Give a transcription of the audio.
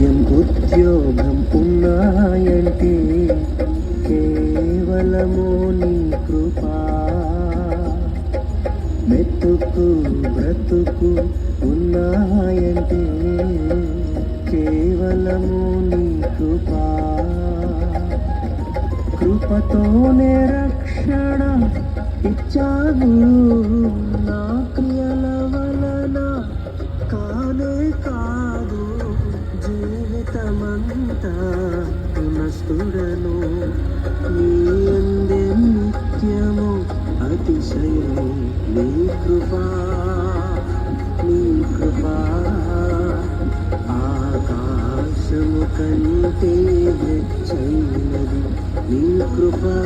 రాజ్యం ఉద్యోగం ఉన్నాయంటే కేవలము నీ కృపా. మెతుకు బ్రతుకు ఉన్నాయంటే కేవలము నీ కృపా. కృపతోనే రక్షణ ఇచ్చావు, నా క్రియల వలన కానే కాదు. జీవితమంతా పునస్తుడను, నీ అందే నిత్యము అతిశయము. నీ కృపా, నీ కృపా ఆకాశము కంటే వెచ్చైనది. నీ కృపా